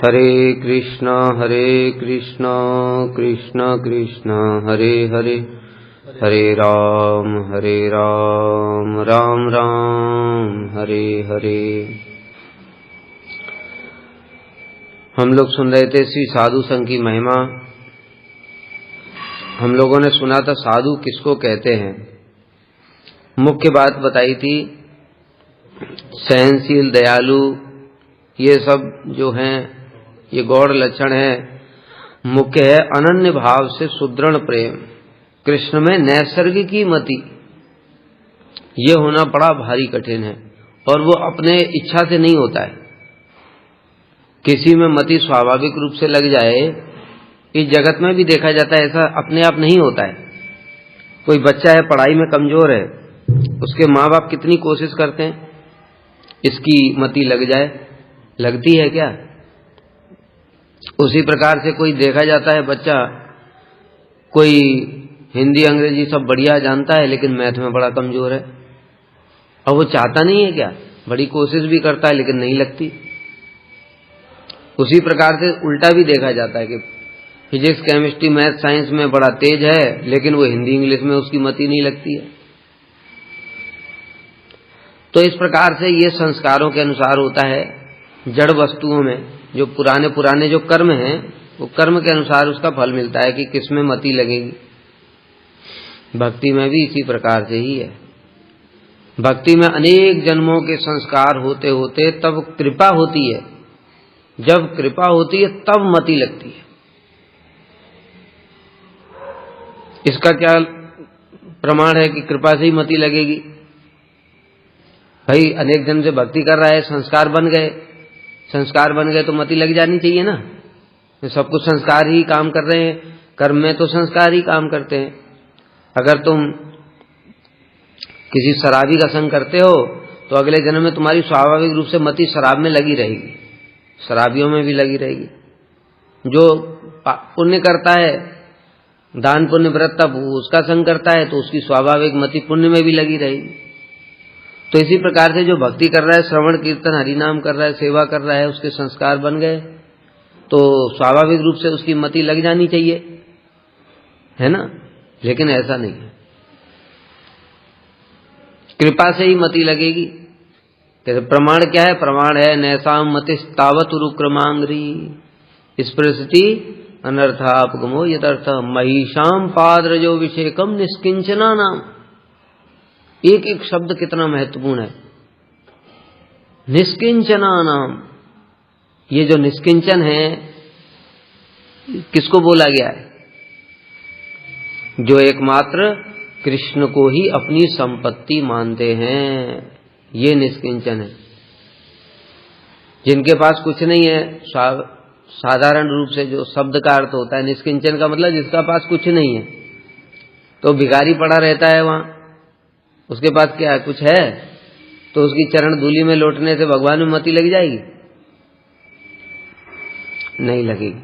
हरे कृष्णा कृष्ण कृष्ण हरे हरे, हरे राम राम राम हरे हरे। हम लोग सुन रहे थे श्री साधु संघ की महिमा। हम लोगों ने सुना था साधु किसको कहते हैं। मुख्य बात बताई थी सहनशील, दयालु, ये सब जो हैं ये गौड़ लक्षण है। मुख्य है अनन्य भाव से सुदृढ़ प्रेम, कृष्ण में नैसर्गिकी मति, ये होना बड़ा भारी कठिन है और वो अपने इच्छा से नहीं होता है। किसी में मति स्वाभाविक रूप से लग जाए, इस जगत में भी देखा जाता है, ऐसा अपने आप नहीं होता है। कोई बच्चा है पढ़ाई में कमजोर है, उसके माँ बाप कितनी कोशिश करते हैं इसकी मति लग जाए, लगती है क्या? उसी प्रकार से कोई देखा जाता है बच्चा कोई हिंदी अंग्रेजी सब बढ़िया जानता है लेकिन मैथ में बड़ा कमजोर है, और वो चाहता नहीं है क्या, बड़ी कोशिश भी करता है लेकिन नहीं लगती। उसी प्रकार से उल्टा भी देखा जाता है कि फिजिक्स, केमिस्ट्री, मैथ, साइंस में बड़ा तेज है लेकिन वो हिंदी इंग्लिश में उसकी मति नहीं लगती है। तो इस प्रकार से ये संस्कारों के अनुसार होता है। जड़ वस्तुओं में जो पुराने जो कर्म हैं, वो कर्म के अनुसार उसका फल मिलता है कि किसमें मति लगेगी। भक्ति में भी इसी प्रकार से ही है। भक्ति में अनेक जन्मों के संस्कार होते होते तब कृपा होती है। जब कृपा होती है तब मति लगती है। इसका क्या प्रमाण है कि कृपा से ही मति लगेगी? भाई अनेक जन्म से भक्ति कर रहा है, संस्कार बन गए तो मति लग जानी चाहिए ना। सब कुछ संस्कार ही काम कर रहे हैं, कर्म में तो संस्कार ही काम करते हैं। अगर तुम किसी शराबी का संग करते हो तो अगले जन्म में तुम्हारी स्वाभाविक रूप से मति शराब में लगी रहेगी, शराबियों में भी लगी रहेगी। जो पुण्य करता है, दान पुण्य व्रत तप, उसका संग करता है तो उसकी स्वाभाविक मति पुण्य में भी लगी रहेगी। तो इसी प्रकार से जो भक्ति कर रहा है, श्रवण कीर्तन हरि नाम कर रहा है, सेवा कर रहा है, उसके संस्कार बन गए तो स्वाभाविक रूप से उसकी मति लग जानी चाहिए, है ना। लेकिन ऐसा नहीं है, कृपा से ही मति लगेगी। प्रमाण क्या है? प्रमाण है नैसाम मतिस्तावत उरुक्रमांग्री स्पृशति अनर्थापगमो यदर्थ महिषाम पाद्रजो विषेकम निष्किंचना नाम। एक एक शब्द कितना महत्वपूर्ण है। निष्किंचना नाम, ये जो निष्किंचन है किसको बोला गया है? जो एकमात्र कृष्ण को ही अपनी संपत्ति मानते हैं, ये निष्किंचन है। जिनके पास कुछ नहीं है, साधारण रूप से जो शब्द का अर्थ होता है निष्किंचन का मतलब जिसका पास कुछ नहीं है, तो भिखारी पड़ा रहता है वहां, उसके पास क्या है? कुछ है, तो उसकी चरण धूलि में लौटने से भगवान में मति लग जाएगी? नहीं लगेगी।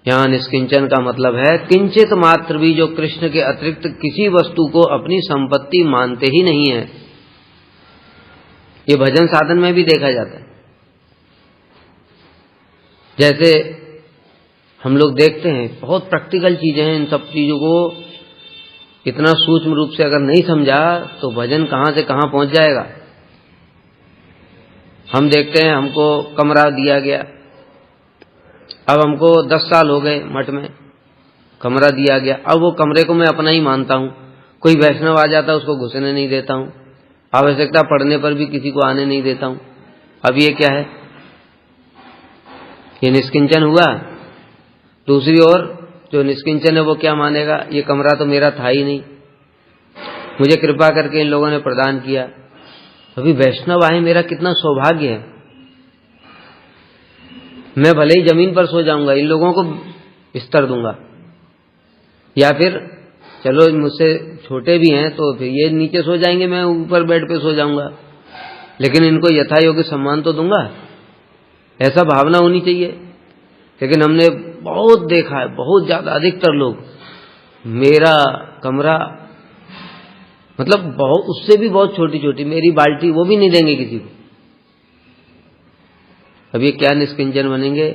यहां निष्किंचन का मतलब है किंचित मात्र भी जो कृष्ण के अतिरिक्त किसी वस्तु को अपनी संपत्ति मानते ही नहीं है। ये भजन साधन में भी देखा जाता है। जैसे हम लोग देखते हैं, बहुत प्रैक्टिकल चीजें हैं, इन सब चीजों को इतना सूक्ष्म रूप से अगर नहीं समझा तो भजन कहां से कहां पहुंच जाएगा। हम देखते हैं हमको कमरा दिया गया, अब हमको 10 साल हो गए मठ में, कमरा दिया गया, अब वो कमरे को मैं अपना ही मानता हूं। कोई वैष्णव आ जाता है उसको घुसने नहीं देता हूं, आवश्यकता पड़ने पर भी किसी को आने नहीं देता हूं। अब ये क्या है? ये निष्किंचन हुआ। दूसरी ओर जो निष्किंचन है वो क्या मानेगा? ये कमरा तो मेरा था ही नहीं, मुझे कृपा करके इन लोगों ने प्रदान किया, अभी वैष्णव आए, मेरा कितना सौभाग्य है, मैं भले ही जमीन पर सो जाऊंगा, इन लोगों को बिस्तर दूंगा। या फिर चलो मुझसे छोटे भी हैं तो फिर ये नीचे सो जाएंगे, मैं ऊपर बेड पे सो जाऊंगा, लेकिन इनको यथा योग्य सम्मान तो दूंगा। ऐसा भावना होनी चाहिए। लेकिन हमने बहुत देखा है, बहुत ज्यादा, अधिकतर लोग मेरा कमरा मतलब बहुत, उससे भी बहुत छोटी छोटी, मेरी बाल्टी, वो भी नहीं देंगे किसी को। अब ये क्या निष्किंचन बनेंगे?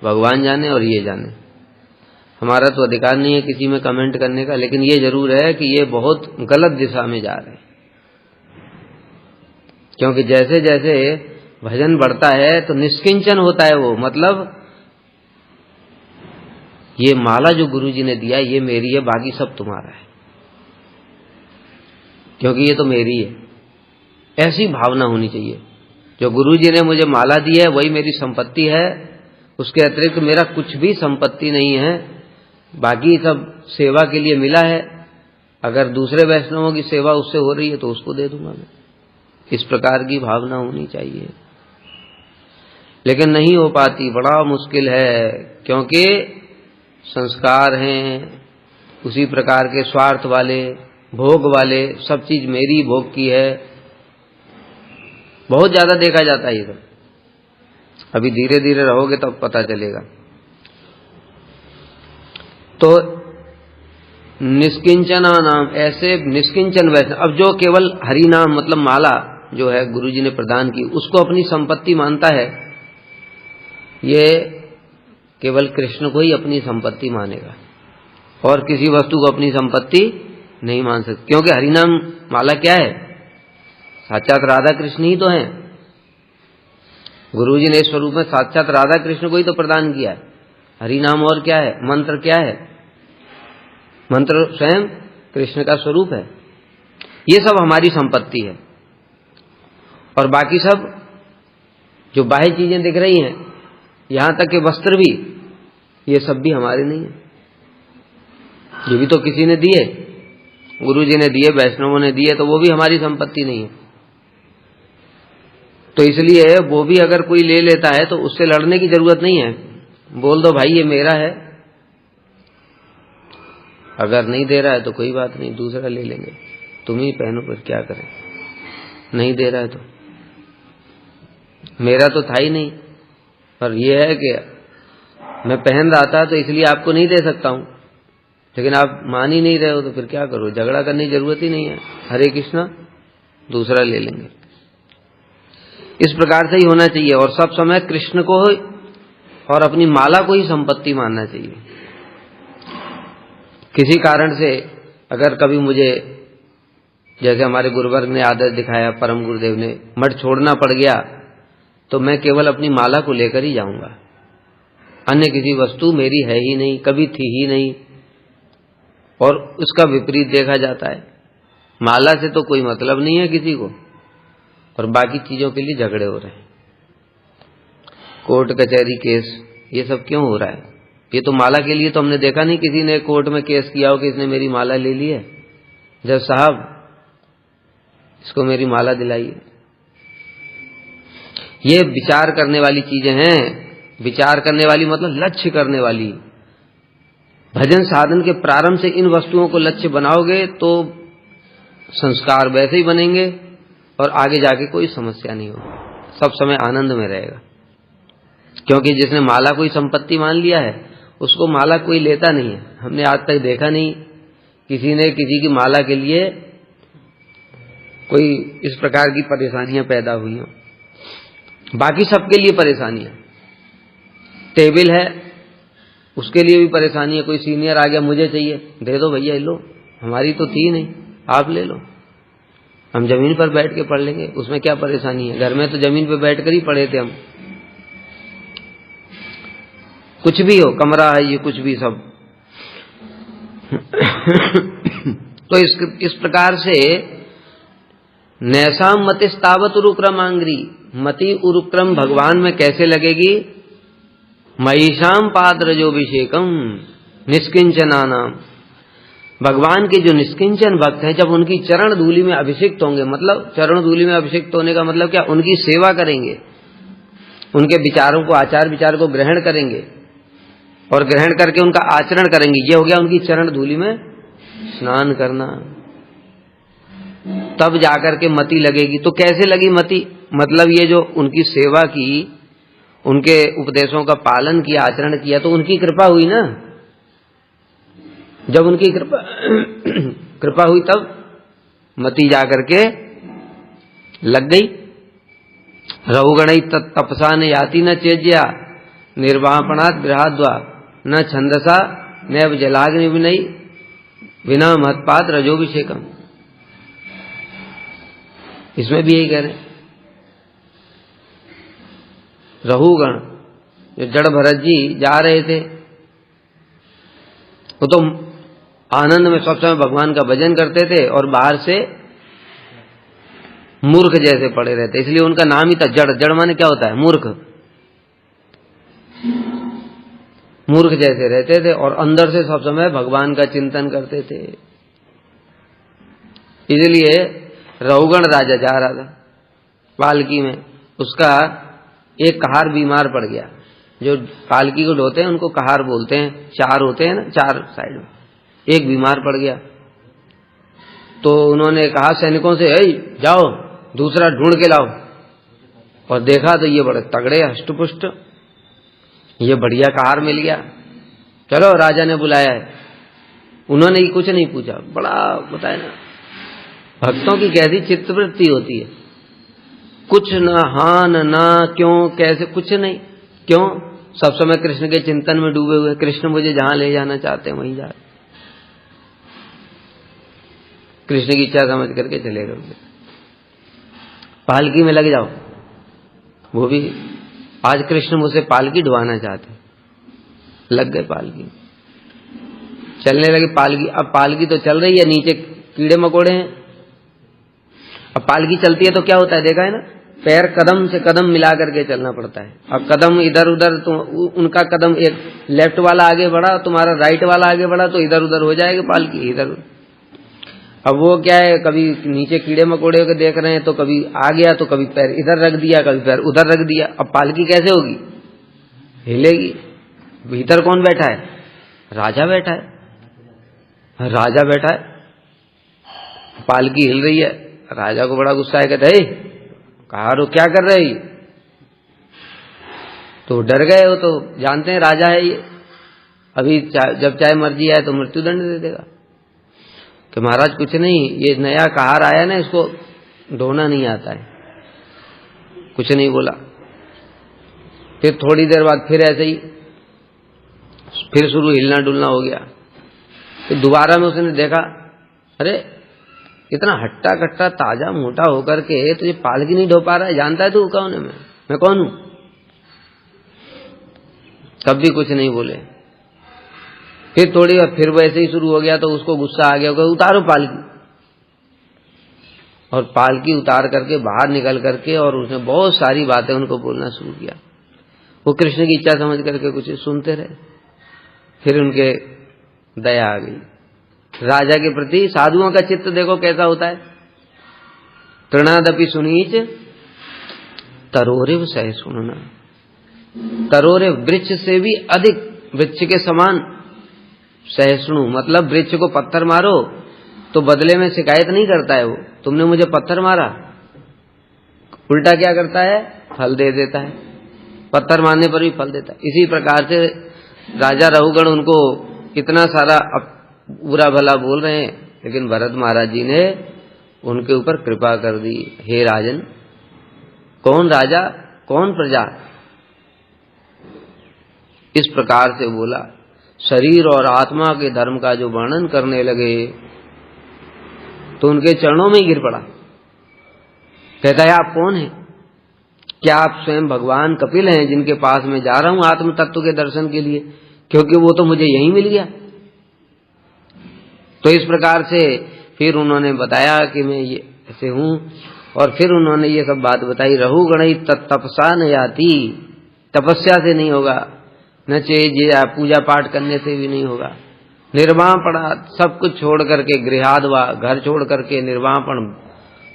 भगवान जाने और ये जाने। हमारा तो अधिकार नहीं है किसी में कमेंट करने का, लेकिन ये जरूर है कि ये बहुत गलत दिशा में जा रहे हैं। क्योंकि जैसे जैसे भजन बढ़ता है तो निष्किंचन होता है वो, मतलब ये माला जो गुरुजी ने दिया ये मेरी है, बाकी सब तुम्हारा है, क्योंकि ये तो मेरी है। ऐसी भावना होनी चाहिए, जो गुरुजी ने मुझे माला दी है वही मेरी संपत्ति है, उसके अतिरिक्त मेरा कुछ भी संपत्ति नहीं है, बाकी सब सेवा के लिए मिला है। अगर दूसरे वैष्णवों की सेवा उससे हो रही है तो उसको दे दूंगा मैं। इस प्रकार की भावना होनी चाहिए, लेकिन नहीं हो पाती, बड़ा मुश्किल है, क्योंकि संस्कार हैं उसी प्रकार के स्वार्थ वाले, भोग वाले, सब चीज मेरी भोग की है, बहुत ज्यादा देखा जाता है इधर। अभी धीरे धीरे रहोगे तब पता चलेगा। तो निष्किंचना नाम, ऐसे निष्किंचन वैष्णव, अब जो केवल हरि नाम मतलब माला जो है गुरुजी ने प्रदान की उसको अपनी संपत्ति मानता है, ये केवल कृष्ण को ही अपनी संपत्ति मानेगा और किसी वस्तु को अपनी संपत्ति नहीं मान सकती। क्योंकि हरिनाम माला क्या है, साक्षात राधा कृष्ण ही तो हैं। गुरुजी ने इस स्वरूप में साक्षात राधा कृष्ण को ही तो प्रदान किया है। हरिनाम और क्या है, मंत्र क्या है, मंत्र स्वयं कृष्ण का स्वरूप है। ये सब हमारी संपत्ति है, और बाकी सब जो बाह्य चीजें दिख रही हैं, यहां तक के वस्त्र भी, ये सब भी हमारे नहीं है, ये भी तो किसी ने दिए, गुरुजी ने दिए, वैष्णवों ने दिए, तो वो भी हमारी संपत्ति नहीं है। तो इसलिए वो भी अगर कोई ले लेता है तो उससे लड़ने की जरूरत नहीं है, बोल दो भाई ये मेरा है। अगर नहीं दे रहा है तो कोई बात नहीं, दूसरा ले लेंगे, तुम ही पहनो, फिर क्या करें। नहीं दे रहा है तो मेरा तो था ही नहीं, पर यह है कि मैं पहन रहा था तो इसलिए आपको नहीं दे सकता हूं, लेकिन आप मान ही नहीं रहे हो तो फिर क्या करो, झगड़ा करने की जरूरत ही नहीं है। हरे कृष्णा, दूसरा ले लेंगे। इस प्रकार से ही होना चाहिए, और सब समय कृष्ण को और अपनी माला को ही संपत्ति मानना चाहिए। किसी कारण से अगर कभी मुझे, जैसे हमारे गुरुवर्ग ने आदर्श दिखाया, परम गुरुदेव ने, मठ छोड़ना पड़ गया, तो मैं केवल अपनी माला को लेकर ही जाऊंगा, अन्य किसी वस्तु मेरी है ही नहीं, कभी थी ही नहीं। और उसका विपरीत देखा जाता है, माला से तो कोई मतलब नहीं है किसी को, और बाकी चीजों के लिए झगड़े हो रहे हैं, कोर्ट कचहरी केस, ये सब क्यों हो रहा है? ये तो माला के लिए तो हमने देखा नहीं किसी ने कोर्ट में केस किया हो कि इसने मेरी माला ले ली है, जज साहब इसको मेरी माला दिलाइए। ये विचार करने वाली चीजें हैं। विचार करने वाली मतलब लक्ष्य करने वाली। भजन साधन के प्रारंभ से इन वस्तुओं को लक्ष्य बनाओगे तो संस्कार वैसे ही बनेंगे और आगे जाके कोई समस्या नहीं होगी, सब समय आनंद में रहेगा। क्योंकि जिसने माला कोई संपत्ति मान लिया है उसको माला कोई लेता नहीं है। हमने आज तक देखा नहीं किसी ने किसी की माला के लिए कोई इस प्रकार की परेशानियां पैदा हुई हो। बाकी सबके लिए परेशानियां, टेबल है उसके लिए भी परेशानी है। कोई सीनियर आ गया, मुझे चाहिए, दे दो भैया, लो, हमारी तो थी नहीं, आप ले लो, हम जमीन पर बैठ के पढ़ लेंगे, उसमें क्या परेशानी है। घर में तो जमीन पर बैठ कर ही पढ़े थे हम। कुछ भी हो, कमरा है ये, कुछ भी सब। तो इस प्रकार से नैसाम मतिस्तावत उरुक्रम आंग्री, मति उरुक्रम भगवान में कैसे लगेगी? महिषाम पादरजोभिषेकम निष्किंचना नाम। भगवान के जो निष्किंचन भक्त हैं, जब उनकी चरण धूलि में अभिषिक्त होंगे, मतलब चरण धूलि में अभिषिक्त होने का मतलब क्या, उनकी सेवा करेंगे, उनके विचारों को, आचार विचार को ग्रहण करेंगे और ग्रहण करके उनका आचरण करेंगे। ये हो गया उनकी चरण धूलि में स्नान करना। तब जाकर के मति लगेगी। तो कैसे लगी मति? मतलब ये जो उनकी सेवा की, उनके उपदेशों का पालन किया, आचरण किया, तो उनकी कृपा हुई ना। जब उनकी कृपा हुई तब मति जाकर के लग गई। रहुगणई तपसा ने याति न चेज्या, निर्वापणात् गृहाद्वा न छंदसा नैव जलाग्नि विनयी बिना महत्पाद रजोभिषेकम। इसमें भी यही कह रहे हैं। रहुगण जो जड़ भरत जी जा रहे थे, वो तो आनंद में सब समय भगवान का भजन करते थे और बाहर से मूर्ख जैसे पड़े रहते, इसलिए उनका नाम ही था जड़। जड़ माने क्या होता है? मूर्ख। मूर्ख जैसे रहते थे और अंदर से सब समय भगवान का चिंतन करते थे। इसलिए रहुगण राजा जा रहा था पालकी में, उसका एक कहार बीमार पड़ गया। जो पालकी को ढोते हैं उनको कहार बोलते हैं, चार होते हैं ना, चार साइड में, एक बीमार पड़ गया। तो उन्होंने कहा सैनिकों से, जाओ दूसरा ढूंढ के लाओ। और देखा तो ये बड़े तगड़े हष्टपुष्ट, ये बढ़िया कहार मिल गया। चलो राजा ने बुलाया है। उन्होंने ही कुछ नहीं पूछा। बड़ा बताया ना, भक्तों की कैसी चित्तवृत्ति होती है, कुछ न हाँ न ना, क्यों कैसे, कुछ नहीं। क्यों? सब समय कृष्ण के चिंतन में डूबे हुए। कृष्ण मुझे जहां ले जाना चाहते हैं वहीं जा, कृष्ण की इच्छा समझ करके चले गए। पालकी में लग जाओ, वो भी आज कृष्ण मुझसे पालकी ढुवाना चाहते, लग गए पालकी, चलने लगे पालकी। अब पालकी तो चल रही है, नीचे कीड़े मकोड़े हैं। अब पालकी चलती है तो क्या होता है, देखा है ना, पैर कदम से कदम मिला करके चलना पड़ता है। अब कदम इधर उधर, तो उनका कदम एक लेफ्ट वाला आगे बढ़ा, तुम्हारा राइट वाला आगे बढ़ा तो इधर उधर हो जाएगी पालकी, इधर। अब वो क्या है, कभी नीचे कीड़े मकोड़े को देख रहे हैं तो कभी आ गया, तो कभी पैर इधर रख दिया, कभी पैर उधर रख दिया। अब पालकी कैसे होगी? हिलेगी। भीतर कौन बैठा है? राजा बैठा है। राजा बैठा है, पालकी हिल रही है। राजा को बड़ा गुस्सा है, कहते कहा रो क्या कर रहे? तो डर गए। वो तो जानते हैं राजा है ये, अभी जब चाहे मर्जी आए तो मृत्युदंड दे देगा। कि महाराज कुछ नहीं, ये नया कहार आया ना, इसको ढोना नहीं आता है। कुछ नहीं बोला। फिर थोड़ी देर बाद फिर ऐसे ही फिर शुरू हिलना डुलना हो गया। फिर दोबारा में उसने देखा, अरे इतना हट्टा कट्टा ताजा मोटा होकर के तो ये पालकी नहीं ढो पा रहा है, जानता है तू कौन है? मैं कौन हूं? तब भी कुछ नहीं बोले। फिर थोड़ी बार फिर वैसे ही शुरू हो गया, तो उसको गुस्सा आ गया, उतारो पालकी। और पालकी उतार करके बाहर निकल करके और उसने बहुत सारी बातें उनको बोलना शुरू किया। वो कृष्ण की इच्छा समझ करके कुछ सुनते रहे। फिर उनके दया आ गई राजा के प्रति। साधुओं का चित्त देखो कैसा होता है। तृणादपि सुनीच तरोरिव सहिष्णुना। तरोरे वृक्ष से भी अधिक, वृक्ष के समान सहिष्णु, मतलब वृक्ष को पत्थर मारो तो बदले में शिकायत नहीं करता है वो, तुमने मुझे पत्थर मारा। उल्टा क्या करता है? फल दे देता है। पत्थर मारने पर भी फल देता है। इसी प्रकार से राजा रहुगण उनको इतना सारा बुरा भला बोल रहे हैं, लेकिन भरत महाराज जी ने उनके ऊपर कृपा कर दी। हे राजन, कौन राजा कौन प्रजा, इस प्रकार से बोला। शरीर और आत्मा के धर्म का जो वर्णन करने लगे तो उनके चरणों में ही गिर पड़ा। कहता है आप कौन हैं? क्या आप स्वयं भगवान कपिल हैं जिनके पास मैं जा रहा हूं आत्म तत्व के दर्शन के लिए? क्योंकि वो तो मुझे यहीं मिल गया। तो इस प्रकार से फिर उन्होंने बताया कि मैं ये ऐसे हूं, और फिर उन्होंने ये सब बात बताई। रहुगण तपसा न याति, तपस्या से नहीं होगा, न चाहिए पूजा पाठ करने से भी नहीं होगा। निर्वापण, सब कुछ छोड़ करके, गृहाद्वा, घर छोड़ करके, निर्वापण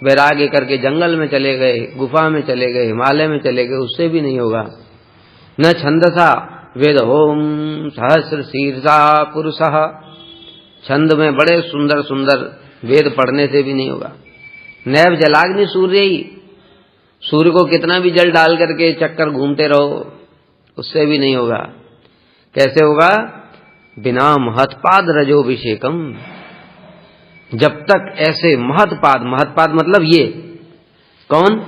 वैराग्य करके जंगल में चले गए, गुफा में चले गए, हिमालय में चले गए, उससे भी नहीं होगा। न छंदसा वेद होम सहस्र शीर्षा पुरुषः, छंद में बड़े सुंदर सुंदर वेद पढ़ने से भी नहीं होगा। नैव जलाग्नि सूर्य ही, सूर्य को कितना भी जल डाल करके चक्कर घूमते रहो उससे भी नहीं होगा। कैसे होगा? बिना महत्पाद रजोभिषेकम, जब तक ऐसे महत्पाद, महत्पाद मतलब ये कौन?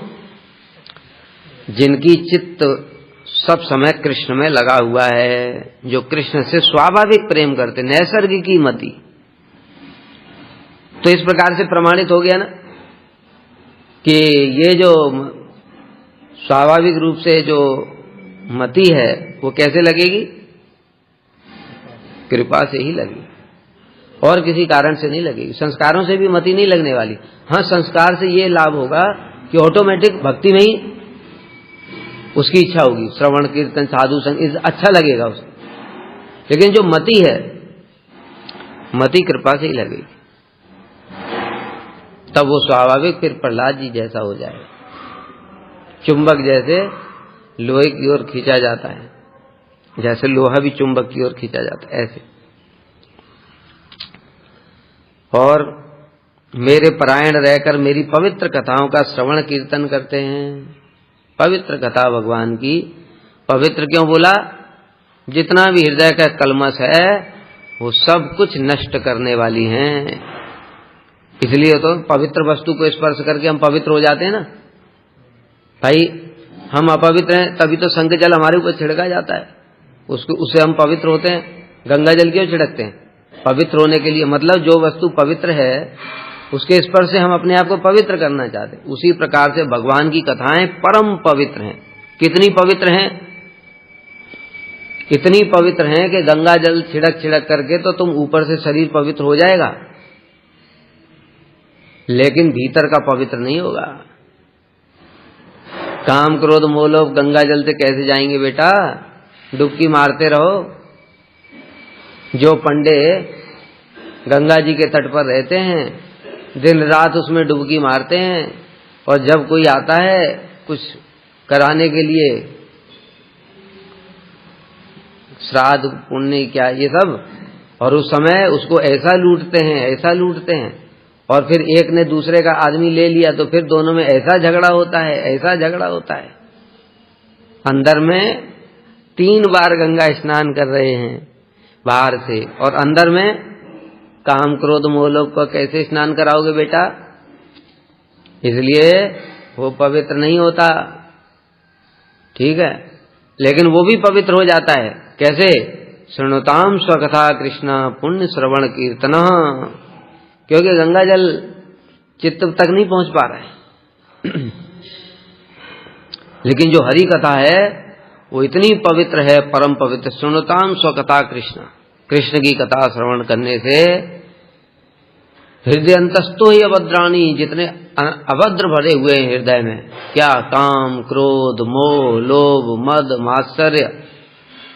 जिनकी चित्त सब समय कृष्ण में लगा हुआ है, जो कृष्ण से स्वाभाविक प्रेम करते, नैसर्गिकी मति। तो इस प्रकार से प्रमाणित हो गया ना कि ये जो स्वाभाविक रूप से जो मति है वो कैसे लगेगी? कृपा से ही लगेगी, और किसी कारण से नहीं लगेगी। संस्कारों से भी मति नहीं लगने वाली। हाँ, संस्कार से ये लाभ होगा कि ऑटोमेटिक भक्ति में ही उसकी इच्छा होगी, श्रवण कीर्तन साधु संग अच्छा लगेगा उसे। लेकिन जो मति है, मति कृपा से ही लगेगी, तब वो स्वाभाविक फिर प्रहलाद जी जैसा हो जाएगा, चुंबक जैसे लोहे की ओर खींचा जाता है, जैसे लोहा भी चुंबक की ओर खींचा जाता है, ऐसे। और मेरे परायण रहकर मेरी पवित्र कथाओं का श्रवण कीर्तन करते हैं। पवित्र कथा भगवान की, पवित्र क्यों बोला? जितना भी हृदय का कलमश है वो सब कुछ नष्ट करने वाली हैं। इसलिए तो पवित्र वस्तु को स्पर्श करके हम पवित्र हो जाते हैं ना भाई। हम अपवित्र हैं तभी तो संग जल हमारे ऊपर छिड़का जाता है, उससे हम पवित्र होते हैं। गंगा जल क्यों छिड़कते हैं? पवित्र होने के लिए। मतलब जो वस्तु पवित्र है उसके स्पर्श से हम अपने आप को पवित्र करना चाहते हैं। उसी प्रकार से भगवान की कथाएं परम पवित्र हैं। कितनी पवित्र हैं? इतनी पवित्र हैं कि गंगा जल छिड़क छिड़क करके तो तुम ऊपर से शरीर पवित्र हो जाएगा, लेकिन भीतर का पवित्र नहीं होगा। काम क्रोध मोह लोभ गंगा जल से कैसे जाएंगे बेटा? डुबकी मारते रहो। जो पंडे गंगा जी के तट पर रहते हैं, दिन रात उसमें डुबकी मारते हैं, और जब कोई आता है कुछ कराने के लिए, श्राद्ध पुण्य क्या ये सब, और उस समय उसको ऐसा लूटते हैं, और फिर एक ने दूसरे का आदमी ले लिया तो फिर दोनों में ऐसा झगड़ा होता है। अंदर में 3 बार गंगा स्नान कर रहे हैं बाहर से, और अंदर में काम क्रोध मोह लोभ को कैसे स्नान कराओगे बेटा? इसलिए वो पवित्र नहीं होता, ठीक है। लेकिन वो भी पवित्र हो जाता है। कैसे? शृणुताम स्वकथा कृष्ण पुण्य श्रवण कीर्तन। क्योंकि गंगा जल चित्त तक नहीं पहुंच पा रहा है लेकिन जो हरि कथा है वो इतनी पवित्र है, परम पवित्र। शृणुताम स्वकथा कृष्ण, कृष्ण की कथा श्रवण करने से हृदय अंतस्थो ही अभद्राणी, जितने अभद्र भरे हुए हैं हृदय में, क्या काम क्रोध मोह लोभ मद मात्सर्य,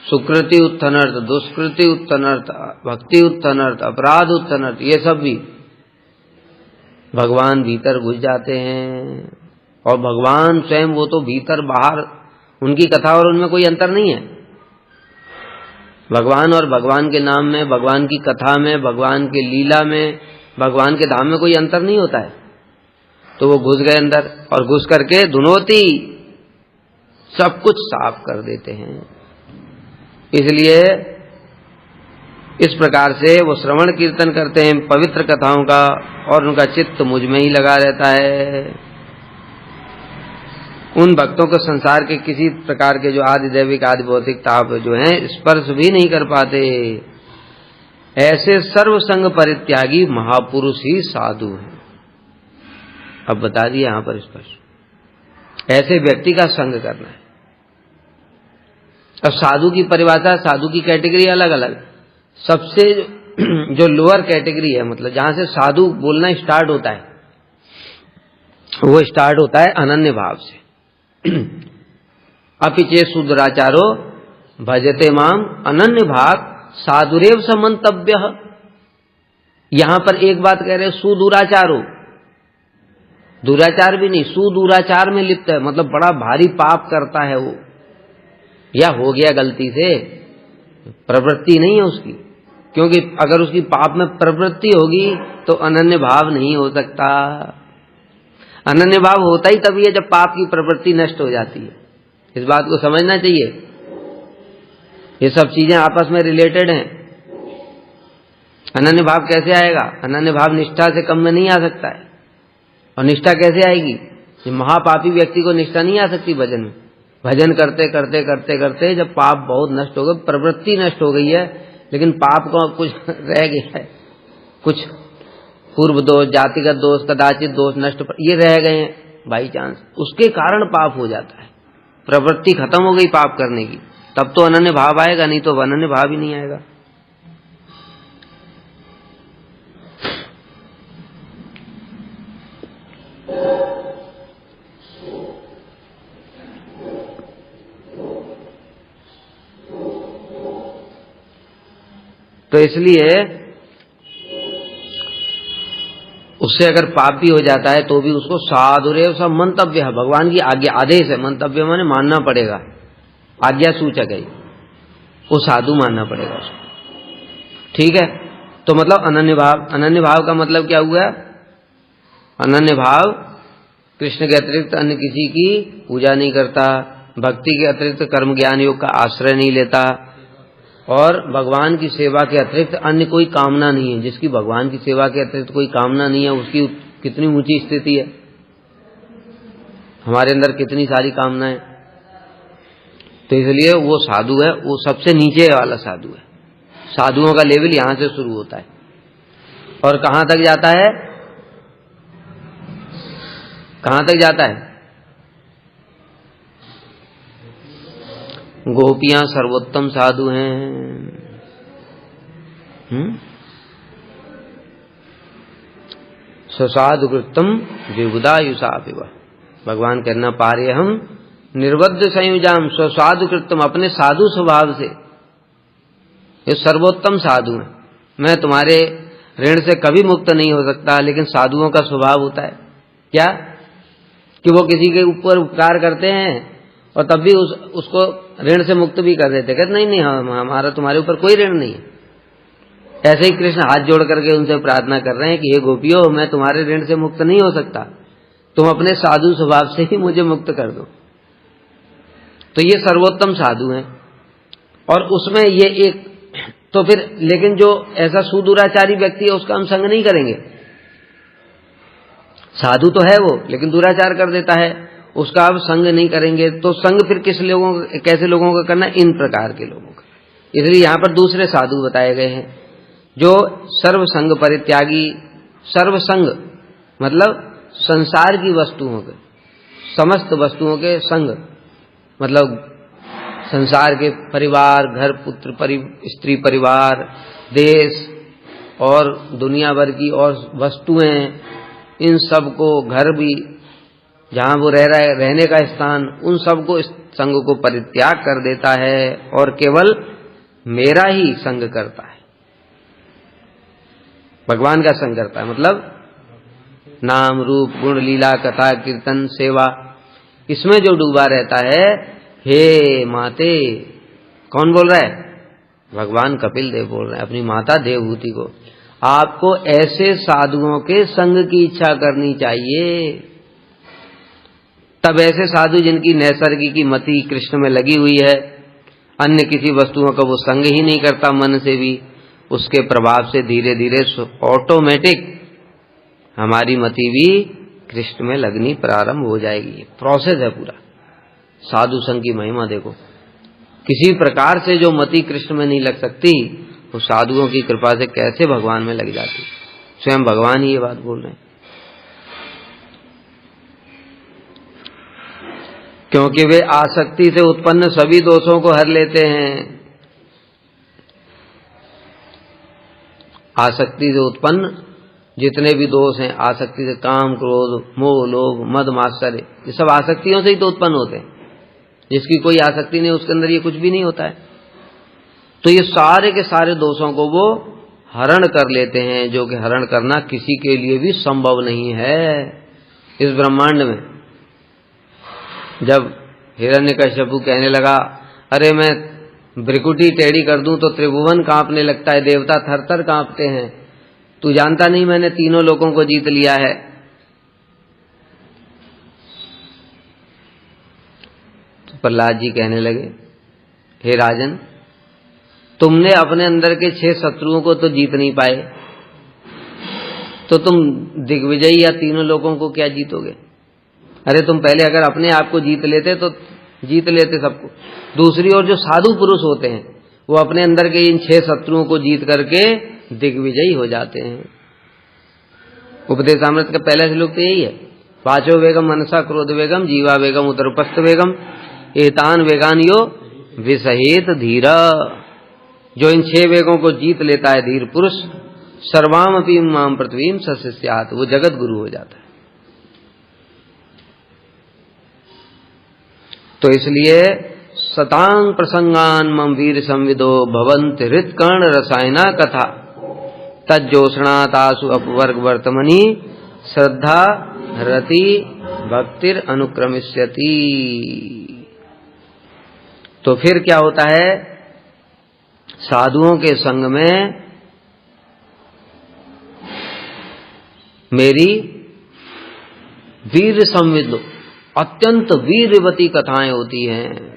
सुकृति उत्थनर्थ दुष्कृति उत्थनर्थ भक्ति उत्थनर्थ अपराध उत्थनर्थ, ये सब भी भगवान भीतर घुस जाते हैं। और भगवान स्वयं वो तो भीतर बाहर, उनकी कथा और उनमें कोई अंतर नहीं है। भगवान और भगवान के नाम में, भगवान की कथा में, भगवान के लीला में, भगवान के धाम में कोई अंतर नहीं होता है। तो वो घुस गए अंदर, और घुस करके धुनोती सब कुछ साफ कर देते हैं। इसलिए इस प्रकार से वो श्रवण कीर्तन करते हैं पवित्र कथाओं का, और उनका चित्त मुझ में ही लगा रहता है। उन भक्तों को संसार के किसी प्रकार के जो आदि दैविक आदि भौतिक ताप जो हैं स्पर्श भी नहीं कर पाते। ऐसे सर्व संग परित्यागी महापुरुष ही साधु हैं। अब बता दिया यहां पर स्पष्ट, ऐसे व्यक्ति का संग करना है। अब साधु की परिभाषा, साधु की कैटेगरी अलग अलग। सबसे जो लोअर कैटेगरी है, मतलब जहां से साधु बोलना स्टार्ट होता है, वो स्टार्ट होता है अनन्य भाव से। अपिचे सुदुराचारो भजते माम अनन्य भाव साधुरेव समन्तव्य। यहां पर एक बात कह रहे, सुदुराचारो, दुराचार भी नहीं, सुदुराचार में लिप्त है, मतलब बड़ा भारी पाप करता है वो, या हो गया गलती से, प्रवृत्ति नहीं है उसकी। क्योंकि अगर उसकी पाप में प्रवृत्ति होगी तो अनन्य भाव नहीं हो सकता। अनन्य भाव होता ही तभी है जब पाप की प्रवृत्ति नष्ट हो जाती है। इस बात को समझना चाहिए। ये सब चीजें आपस में रिलेटेड हैं। अनन्य भाव कैसे आएगा? अनन्य भाव निष्ठा से कम में नहीं आ सकता है। और निष्ठा कैसे आएगी? ये महापापी व्यक्ति को निष्ठा नहीं आ सकती भजन में। भजन करते करते करते करते जब पाप बहुत नष्ट हो गए, प्रवृत्ति नष्ट हो गई है, लेकिन पाप को कुछ रह गया है, कुछ पूर्व दोष, जातिगत दोष, कदाचित दोष नष्ट ये रह गए हैं बाई चांस, उसके कारण पाप हो जाता है। प्रवृत्ति खत्म हो गई पाप करने की, तब तो अनन्य भाव आएगा, नहीं तो अनन्य भाव ही नहीं आएगा। तो इसलिए उससे अगर पाप भी हो जाता है तो भी उसको साधुरेव सब मंतव्य है, भगवान की आज्ञा, आदेश है। मंतव्य माने मानना पड़ेगा, आज्ञा सूचक है, वो साधु मानना पड़ेगा उसको। ठीक है, तो मतलब अनन्य भाव। अनन्य भाव का मतलब क्या हुआ? अनन्य भाव कृष्ण के अतिरिक्त अन्य किसी की पूजा नहीं करता, भक्ति के अतिरिक्त कर्म ज्ञान योग का आश्रय नहीं लेता, और भगवान की सेवा के अतिरिक्त अन्य कोई कामना नहीं है। जिसकी भगवान की सेवा के अतिरिक्त कोई कामना नहीं है, उसकी कितनी ऊंची स्थिति है। हमारे अंदर कितनी सारी कामनाएं, तो इसलिए वो साधु है, वो सबसे नीचे वाला साधु है। साधुओं का लेवल यहां से शुरू होता है और कहां तक जाता है? कहां तक जाता है? गोपियां सर्वोत्तम साधु हैं। स्वसाधु कृतम विबुधायुषापिव। भगवान कहना पारे हम निर्बद्ध संयुजाम स्वसाधु कृतम, अपने साधु स्वभाव से ये सर्वोत्तम साधु है। मैं तुम्हारे ऋण से कभी मुक्त नहीं हो सकता, लेकिन साधुओं का स्वभाव होता है क्या कि वो किसी के ऊपर उपकार करते हैं और तब भी उसको ऋण से मुक्त भी कर देते, कहते नहीं हमारा तुम्हारे ऊपर कोई ऋण नहीं है। ऐसे ही कृष्ण हाथ जोड़ करके उनसे प्रार्थना कर रहे हैं कि हे गोपियों, मैं तुम्हारे ऋण से मुक्त नहीं हो सकता, तुम अपने साधु स्वभाव से ही मुझे मुक्त कर दो। तो ये सर्वोत्तम साधु हैं। और उसमें ये एक तो फिर, लेकिन जो ऐसा सुदुराचारी व्यक्ति है उसका हम संग नहीं करेंगे। साधु तो है वो, लेकिन दुराचार कर देता है, उसका अब संग नहीं करेंगे। तो संग फिर कैसे लोगों का करना? इन प्रकार के लोगों का। इसलिए यहां पर दूसरे साधु बताए गए हैं जो सर्वसंग परित्यागी। सर्वसंग मतलब संसार की वस्तुओं के, समस्त वस्तुओं के संग, मतलब संसार के परिवार, घर, पुत्र, स्त्री परिवार, देश और दुनिया भर की और वस्तुएं, इन सब को, घर भी जहां वो रह रहा है, रहने का स्थान, उन सब को, इस संग को परित्याग कर देता है और केवल मेरा ही संग करता है, भगवान का संग करता है। मतलब नाम रूप गुण लीला कथा कीर्तन सेवा, इसमें जो डूबा रहता है। हे माते, कौन बोल रहा है? भगवान कपिल देव बोल रहे हैं अपनी माता देवहूति को। आपको ऐसे साधुओं के संग की इच्छा करनी चाहिए। तब ऐसे साधु जिनकी नैसर्गिक मति कृष्ण में लगी हुई है, अन्य किसी वस्तुओं का वो संग ही नहीं करता मन से भी, उसके प्रभाव से धीरे धीरे ऑटोमेटिक हमारी मति भी कृष्ण में लगनी प्रारंभ हो जाएगी। प्रोसेस है पूरा। साधु संग की महिमा देखो, किसी प्रकार से जो मति कृष्ण में नहीं लग सकती, वो साधुओं की कृपा से कैसे भगवान में लग जाती। स्वयं भगवान ही ये बात बोल रहे हैं। क्योंकि वे आसक्ति से उत्पन्न सभी दोषों को हर लेते हैं। आसक्ति से उत्पन्न जितने भी दोष हैं, आसक्ति से काम, क्रोध, मोह, लोभ, मद, मात्सर्य, ये सब आसक्तियों से ही तो उत्पन्न होते हैं। जिसकी कोई आसक्ति नहीं, उसके अंदर ये कुछ भी नहीं होता है। तो ये सारे के सारे दोषों को वो हरण कर लेते हैं, जो कि हरण करना किसी के लिए भी संभव नहीं है इस ब्रह्मांड में। जब हिरण्यकश्यपु कहने लगा, अरे मैं भ्रिकुटी टेढ़ी कर दूं तो त्रिभुवन कांपने लगता है, देवता थरथर कांपते हैं, तू जानता नहीं मैंने तीनों लोगों को जीत लिया है। तो प्रहलाद जी कहने लगे, हे राजन, तुमने अपने अंदर के 6 शत्रुओं को तो जीत नहीं पाए, तो तुम दिग्विजयी या तीनों लोगों को क्या जीतोगे? अरे तुम पहले अगर अपने आप को जीत लेते तो जीत लेते सबको। दूसरी ओर जो साधु पुरुष होते हैं वो अपने अंदर के इन 6 शत्रुओं को जीत करके दिग्विजयी हो जाते हैं। उपदेशामृत का पहला श्लोक तो यही है, वाचो वेगम मनसा क्रोध वेगम जीवा वेगम उदरपस्त वेगम एतान वेगान यो विसहेत धीरा। जो इन 6 वेगों को जीत लेता है धीर पुरुष, सर्वाम अपि माम पृथ्वीम सस्यात, वो जगत गुरु हो जाता है। तो इसलिए सतांग प्रसंगान मम वीर संविदो भवंत हृत्कर्ण रसायना कथा तज्जोषणा तासु अपवर्ग वर्तमनी श्रद्धा रति भक्तिर अनुक्रमिष्यति। तो फिर क्या होता है, साधुओं के संग में मेरी वीर संविदो अत्यंत वीरवती कथाएं होती हैं।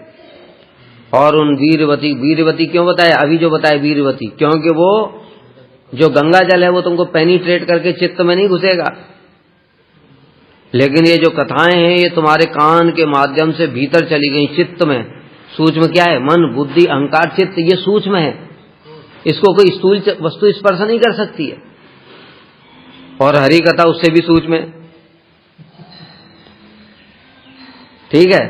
और उन वीरवती क्यों बताया, अभी जो बताया वीरवती, क्योंकि वो जो गंगा जल है वो तुमको पेनिट्रेट करके चित्त में नहीं घुसेगा, लेकिन ये जो कथाएं हैं ये तुम्हारे कान के माध्यम से भीतर चली गई चित्त में। सूक्ष्म क्या है, मन बुद्धि अहंकार चित्त, ये सूक्ष्म है, इसको कोई स्थूल वस्तु स्पर्श नहीं कर सकती है। और हरि कथा उससे भी सूक्ष्म है, ठीक है।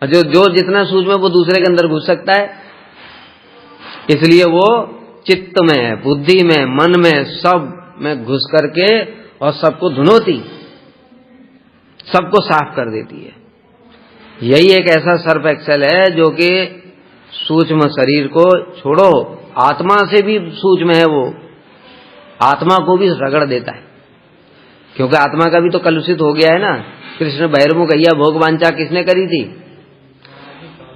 जो जितना सूक्ष्म है वो दूसरे के अंदर घुस सकता है, इसलिए वो चित्त में बुद्धि में मन में सब में घुस करके और सबको धुनोती, सबको साफ कर देती है। यही एक ऐसा सर्फ एक्सेल है जो कि सूक्ष्म शरीर को छोड़ो, आत्मा से भी सूक्ष्म है, वो आत्मा को भी रगड़ देता है, क्योंकि आत्मा का भी तो कलुषित हो गया है ना। कृष्ण भैरव गैया भोग वांछा किसने करी थी,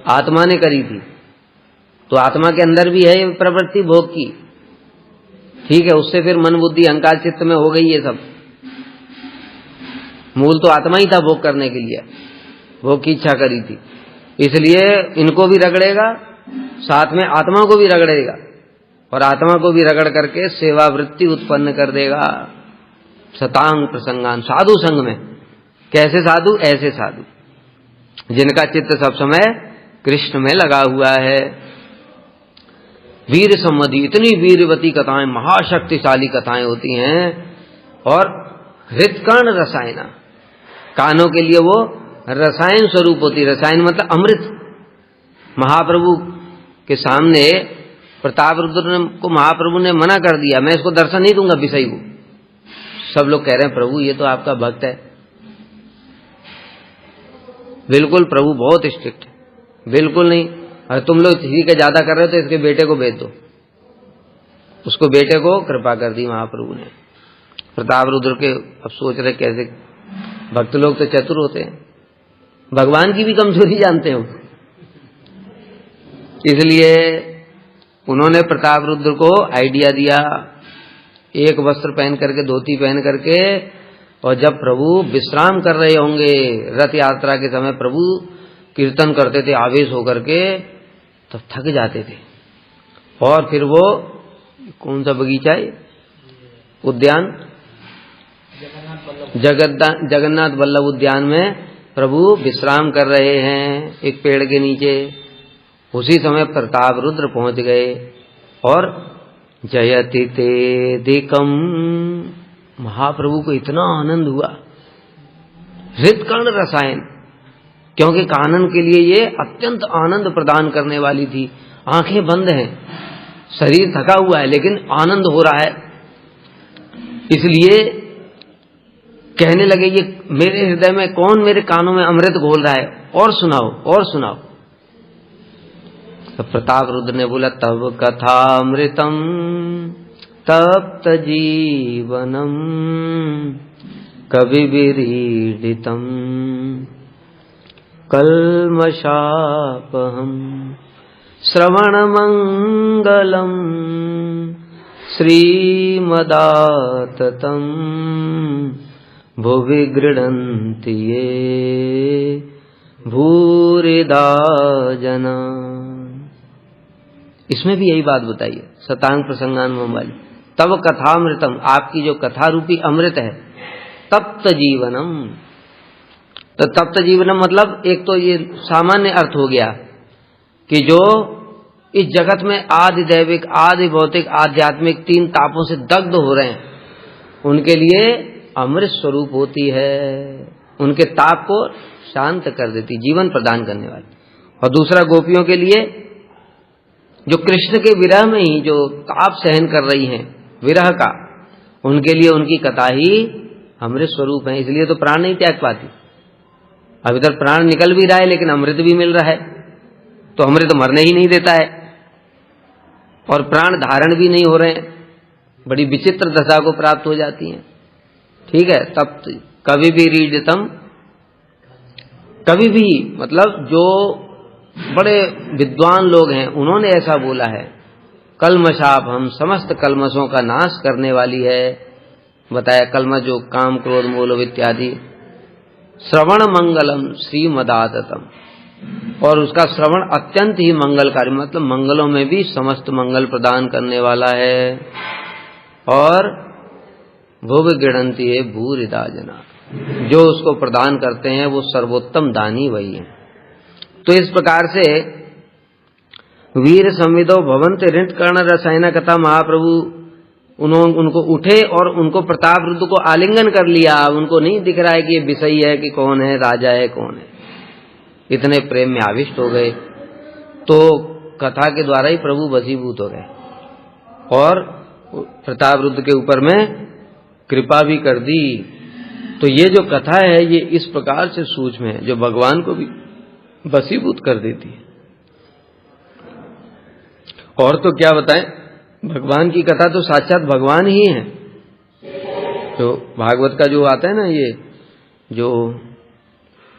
आत्मा ने करी थी। तो आत्मा के अंदर भी है प्रवृत्ति भोग की, ठीक है। उससे फिर मन बुद्धि अहंकार चित्त में हो गई ये सब। मूल तो आत्मा ही था भोग करने के लिए, भोग की इच्छा करी थी, इसलिए इनको भी रगड़ेगा, साथ में आत्मा को भी रगड़ेगा, और आत्मा को भी रगड़ करके सेवा वृत्ति उत्पन्न कर देगा। सतांग प्रसंगान, साधु संग में। कैसे साधु, ऐसे साधु जिनका चित्त सब समय कृष्ण में लगा हुआ है। वीर संवदी, इतनी वीरवती कथाएं, महाशक्तिशाली कथाएं होती हैं। और हृत्कर्ण रसायना, कानों के लिए वो रसायन स्वरूप होती है। रसायन मतलब अमृत। महाप्रभु के सामने प्रताप रुद्र को महाप्रभु ने मना कर दिया, मैं इसको दर्शन नहीं दूंगा विषय को। सब लोग कह रहे हैं प्रभु ये तो आपका भक्त है। बिल्कुल प्रभु बहुत स्ट्रिक्ट है, बिल्कुल नहीं। और तुम लोग ठीक है ज्यादा कर रहे हो तो इसके बेटे को भेज दो। उसको बेटे को कृपा कर दी महाप्रभु ने। प्रताप रुद्र के अब सोच रहे कैसे, भक्त लोग तो चतुर होते हैं, भगवान की भी कमजोरी जानते हो, इसलिए उन्होंने प्रताप रुद्र को आइडिया दिया, एक वस्त्र पहन करके, धोती पहन करके, और जब प्रभु विश्राम कर रहे होंगे रथ यात्रा के समय, प्रभु कीर्तन करते थे आवेश होकर के, तब थक जाते थे। और फिर वो कौन सा बगीचा है, उद्यान, जगन्नाथ वल्लभ उद्यान में प्रभु विश्राम कर रहे हैं एक पेड़ के नीचे। उसी समय प्रताप रुद्र पहुंच गए और जयति तेदिकम, महाप्रभु को इतना आनंद हुआ। हृत्कर्ण रसायन, क्योंकि कानन के लिए ये अत्यंत आनंद प्रदान करने वाली थी। आंखें बंद हैं, शरीर थका हुआ है, लेकिन आनंद हो रहा है, इसलिए कहने लगे ये मेरे हृदय में कौन मेरे कानों में अमृत घोल रहा है, और सुनाओ और सुनाओ। तो प्रताप रुद्र ने बोला तब कथामृतम तप्त जीवनम कवि विरीडितम कल्मषापहम श्रवण मंगलम श्रीमदाततम भुवि गृह्णन्ति ये भूरिदा जना। इसमें भी यही बात बताइए, सतांग प्रसंगान वाली। तब कथामृतम, आपकी जो कथा रूपी अमृत है, तप्त जीवनम, तो तप्त जीवनम मतलब एक तो ये सामान्य अर्थ हो गया कि जो इस जगत में आदि दैविक, आदि भौतिक, आध्यात्मिक 3 तापों से दग्ध हो रहे हैं, उनके लिए अमृत स्वरूप होती है, उनके ताप को शांत कर देती, जीवन प्रदान करने वाली। और दूसरा गोपियों के लिए जो कृष्ण के विरह में ही जो ताप सहन कर रही हैं विरह का, उनके लिए उनकी कथा ही अमृत स्वरूप है, इसलिए तो प्राण नहीं त्याग पाती। अब इधर प्राण निकल भी रहा है लेकिन अमृत भी मिल रहा है, तो अमृत मरने ही नहीं देता है और प्राण धारण भी नहीं हो रहे हैं, बड़ी विचित्र दशा को प्राप्त हो जाती हैं। ठीक है, तब कभी भी रीडतम, कभी भी मतलब जो बड़े विद्वान लोग हैं उन्होंने ऐसा बोला है, कलमशाप हम समस्त कलमशों का नाश करने वाली है। बताया कलमश जो काम क्रोध मोह लोभ इत्यादि, श्रवण मंगलम श्रीमदाततम, और उसका श्रवण अत्यंत ही मंगलकारी, मतलब मंगलों में भी समस्त मंगल प्रदान करने वाला है। और भुव गिणंती है भूरिदा जना, जो उसको प्रदान करते हैं वो सर्वोत्तम दानी वही है। तो इस प्रकार से वीर संविदो भवंत ऋत कर्ण रसायन कथा महाप्रभु उनको उठे और उनको प्रताप रुद्र को आलिंगन कर लिया। उनको नहीं दिख रहा है कि ये विषयी है कि कौन है, राजा है कौन है, इतने प्रेम में आविष्ट हो गए। तो कथा के द्वारा ही प्रभु वशीभूत हो गए और प्रताप रुद्र के ऊपर में कृपा भी कर दी। तो ये जो कथा है ये इस प्रकार से सूक्ष्म है जो भगवान को भी वशीभूत कर देती है। और तो क्या बताएं, भगवान की कथा तो साक्षात भगवान ही है। तो भागवत का जो आता है ना, ये जो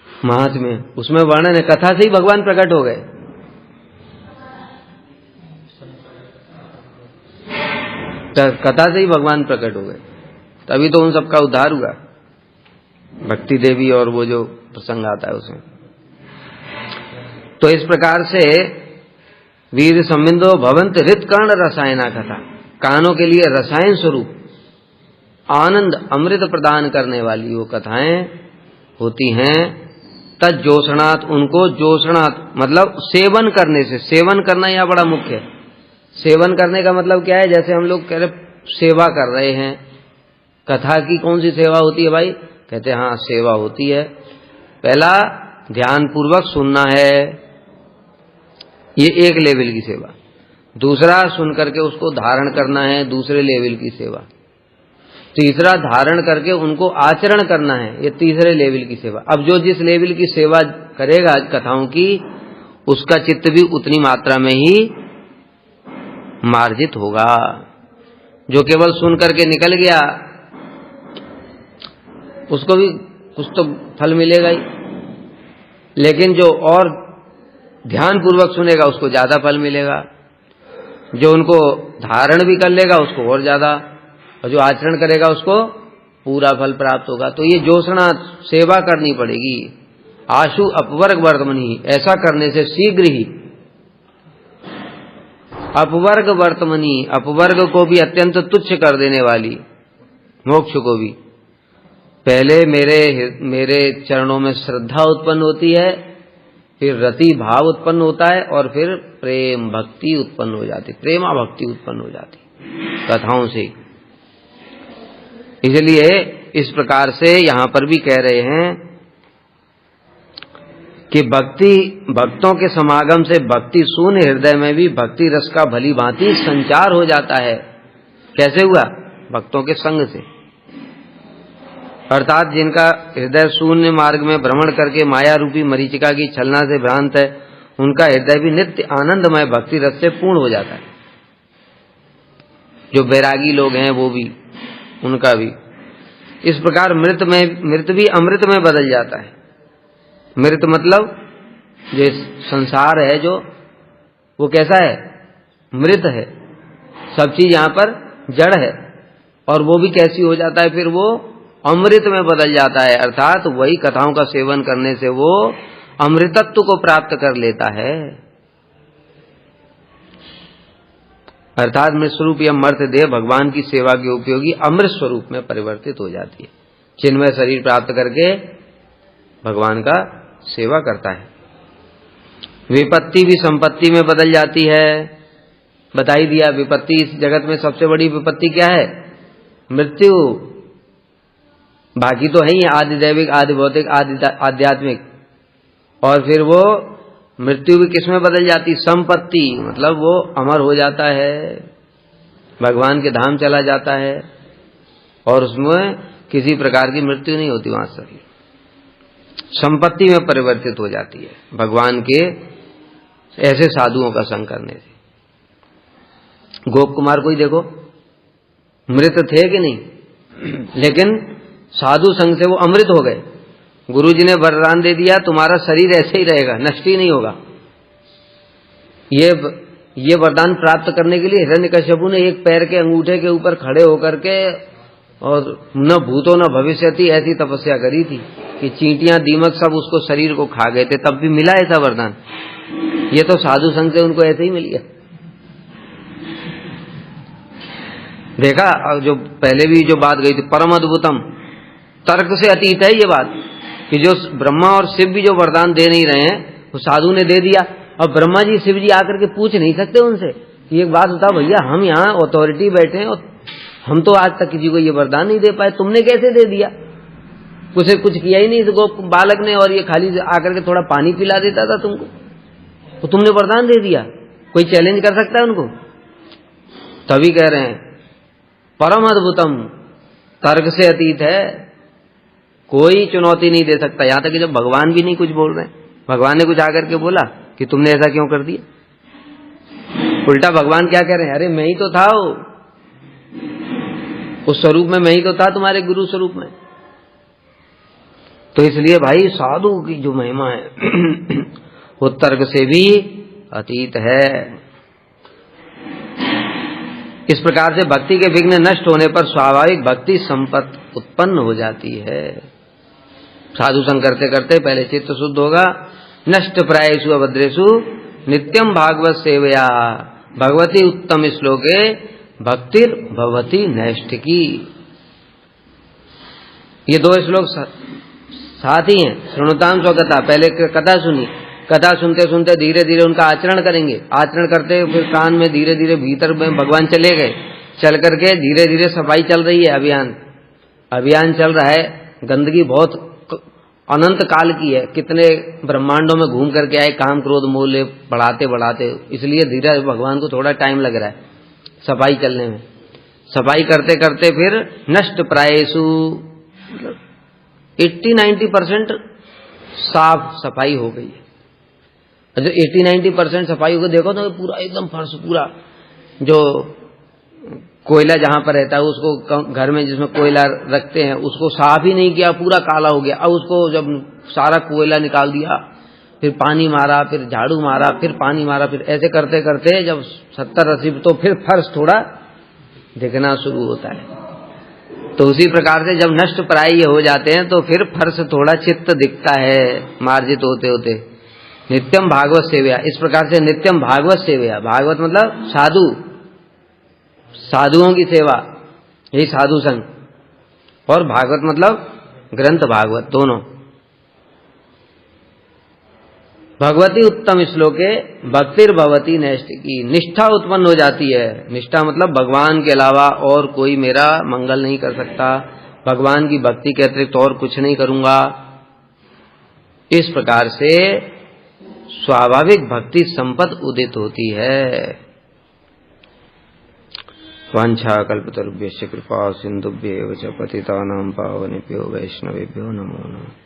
महात्म्य, उसमें वर्णन है कथा से ही भगवान प्रकट हो गए। कथा से ही भगवान प्रकट हो गए, तभी तो उन सबका उद्धार हुआ। भक्ति देवी और वो जो प्रसंग आता है उसमें। तो इस प्रकार से वीर संबिंदो भवंत हृत कर्ण रसायना कथा, कानों के लिए रसायन स्वरूप आनंद अमृत प्रदान करने वाली वो कथाएं होती हैं। तज्जोषणात्, उनको जोषणात् मतलब सेवन करने से, सेवन करना यहाँ बड़ा मुख्य है। सेवन करने का मतलब क्या है, जैसे हम लोग कह रहे सेवा कर रहे हैं, कथा की कौन सी सेवा होती है भाई, कहते हैं हाँ सेवा होती है। पहला ध्यान पूर्वक सुनना है, ये एक लेवल की सेवा। दूसरा सुन करके उसको धारण करना है, दूसरे लेवल की सेवा। तीसरा धारण करके उनको आचरण करना है, ये तीसरे लेवल की सेवा। अब जो जिस लेवल की सेवा करेगा कथाओं की, उसका चित्त भी उतनी मात्रा में ही मार्जित होगा। जो केवल सुन करके निकल गया उसको भी कुछ तो फल मिलेगा ही, लेकिन जो और ध्यान पूर्वक सुनेगा उसको ज्यादा फल मिलेगा। जो उनको धारण भी कर लेगा उसको और ज्यादा, और जो आचरण करेगा उसको पूरा फल प्राप्त होगा। तो ये जोषणा सेवा करनी पड़ेगी। आशु अपवर्ग वर्तमनी, ऐसा करने से शीघ्र ही अपवर्ग वर्तमनी, अपवर्ग को भी अत्यंत तुच्छ कर देने वाली, मोक्ष को भी। पहले मेरे चरणों में श्रद्धा उत्पन्न होती है, फिर रति भाव उत्पन्न होता है, और फिर प्रेम भक्ति उत्पन्न हो जाती, प्रेमा भक्ति उत्पन्न हो जाती कथाओं से। इसलिए इस प्रकार से यहां पर भी कह रहे हैं कि भक्तों के समागम से भक्ति शून्य हृदय में भी भक्ति रस का भली भांति संचार हो जाता है। कैसे हुआ? भक्तों के संग से। अर्थात जिनका हृदय शून्य मार्ग में भ्रमण करके माया रूपी मरीचिका की छलना से भ्रांत है, उनका हृदय भी नित्य आनंदमय भक्ति रस से पूर्ण हो जाता है। जो बैरागी लोग हैं वो भी, उनका भी इस प्रकार मृत भी अमृत में बदल जाता है। मृत मतलब जो संसार है जो, वो कैसा है? मृत है। सब चीज यहाँ पर जड़ है, और वो भी कैसी हो जाता है? फिर वो अमृत में बदल जाता है। अर्थात वही कथाओं का सेवन करने से वो अमृतत्व को प्राप्त कर लेता है। अर्थात मृत स्वरूप या मर्त्य देह भगवान की सेवा के उपयोगी अमृत स्वरूप में परिवर्तित हो जाती है। चिन्मय शरीर प्राप्त करके भगवान का सेवा करता है। विपत्ति भी संपत्ति में बदल जाती है। बता ही दिया, विपत्ति इस जगत में सबसे बड़ी विपत्ति क्या है? मृत्यु। बाकी तो है ही आदि दैविक, आदि भौतिक, आदि आध्यात्मिक। और फिर वो मृत्यु भी किसमें बदल जाती? संपत्ति, मतलब वो अमर हो जाता है, भगवान के धाम चला जाता है और उसमें किसी प्रकार की मृत्यु नहीं होती, वहां से संपत्ति में परिवर्तित हो जाती है भगवान के ऐसे साधुओं का संग करने से। गोप कुमार को ही देखो, मृत थे कि नहीं, लेकिन साधु संग से वो अमृत हो गए। गुरुजी ने वरदान दे दिया, तुम्हारा शरीर ऐसे ही रहेगा, नष्ट ही नहीं होगा। ये वरदान प्राप्त करने के लिए हिरण्यकश्यपु ने एक पैर के अंगूठे के ऊपर खड़े होकर के और न भूतो न भविष्यति ऐसी तपस्या करी थी कि चींटियां दीमक सब उसको शरीर को खा गए थे, तब भी मिला ऐसा वरदान। ये तो साधु संग से उनको ऐसे ही मिल गया। देखा, जो पहले भी जो बात गई थी, परम अद्भुतम, तर्क से अतीत है ये बात कि जो ब्रह्मा और शिव भी जो वरदान दे नहीं रहे हैं वो साधु ने दे दिया। अब ब्रह्मा जी शिव जी आकर के पूछ नहीं सकते उनसे कि एक बात बताओ भैया, हम यहाँ अथॉरिटी बैठे हैं और हम तो आज तक किसी को ये वरदान नहीं दे पाए, तुमने कैसे दे दिया? उसे कुछ किया ही नहीं तो बालक ने, और ये खाली आकर के थोड़ा पानी पिला देता था तुमको, तो तुमने वरदान दे दिया। कोई चैलेंज कर सकता है उनको? तभी कह रहे हैं परम अद्भुतम, तर्क से अतीत है, कोई चुनौती नहीं दे सकता। यहां तक कि जब भगवान भी नहीं कुछ बोल रहे हैं, भगवान ने कुछ आकर के बोला कि तुमने ऐसा क्यों कर दिया? उल्टा भगवान क्या कह रहे हैं, अरे मैं ही तो था, उस स्वरूप में मैं ही तो था, तुम्हारे गुरु स्वरूप में। तो इसलिए भाई साधु की जो महिमा है वो तर्क से भी अतीत है। इस प्रकार से भक्ति के विघ्न नष्ट होने पर स्वाभाविक भक्ति संपत्ति उत्पन्न हो जाती है। साधु संग करते करते पहले चित्त शुद्ध होगा। नष्ट प्रायेषु अभद्रेषु नित्यम भागवत सेवया भगवती उत्तम श्लोके भक्तिर भवती नैष्ठिकी। ये दो श्लोक साथ ही हैं। शृणुताम स्वकथा, पहले कथा सुनी, कथा सुनते सुनते धीरे धीरे उनका आचरण करेंगे, आचरण करते फिर कान में धीरे धीरे भीतर में भगवान चले गए, चल करके धीरे धीरे सफाई चल रही है, अभियान चल रहा है। गंदगी बहुत अनंत काल की है, कितने ब्रह्मांडों में घूम करके आए, काम क्रोध मोह ले बढ़ाते बढ़ाते, इसलिए धीरे भगवान को थोड़ा टाइम लग रहा है सफाई चलने में। सफाई करते करते फिर नष्ट प्रायेषु 80-90% साफ सफाई हो गई है। जो 80-90% सफाई हो गई, देखो तो पूरा एकदम फर्श, पूरा जो कोयला जहां पर रहता है उसको, घर में जिसमें कोयला रखते हैं उसको साफ ही नहीं किया, पूरा काला हो गया। अब उसको जब सारा कोयला निकाल दिया, फिर पानी मारा, फिर झाड़ू मारा, फिर पानी मारा, फिर ऐसे करते करते जब 70-80 तो फिर फर्श थोड़ा दिखना शुरू होता है। तो उसी प्रकार से जब नष्ट प्राय हो जाते हैं तो फिर फर्श थोड़ा चित्त दिखता है मार्जित होते होते। नित्यम भागवत सेवया, इस प्रकार से नित्यम भागवत सेवया, भागवत मतलब साधु, साधुओं की सेवा, यही साधु संग, और भागवत मतलब ग्रंथ भागवत, दोनों। भगवती उत्तम श्लोके भक्तिर भवती नैष्ठिकी, निष्ठा उत्पन्न हो जाती है। निष्ठा मतलब भगवान के अलावा और कोई मेरा मंगल नहीं कर सकता, भगवान की भक्ति के अतिरिक्त और कुछ नहीं करूंगा। इस प्रकार से स्वाभाविक भक्ति संपद उदित होती है। वांछा कल्पतरुभ्यश्च कृपा सिन्धुभ्येव च पतितानां पावनेभ्यो वैष्णवेभ्यो नमो नमः।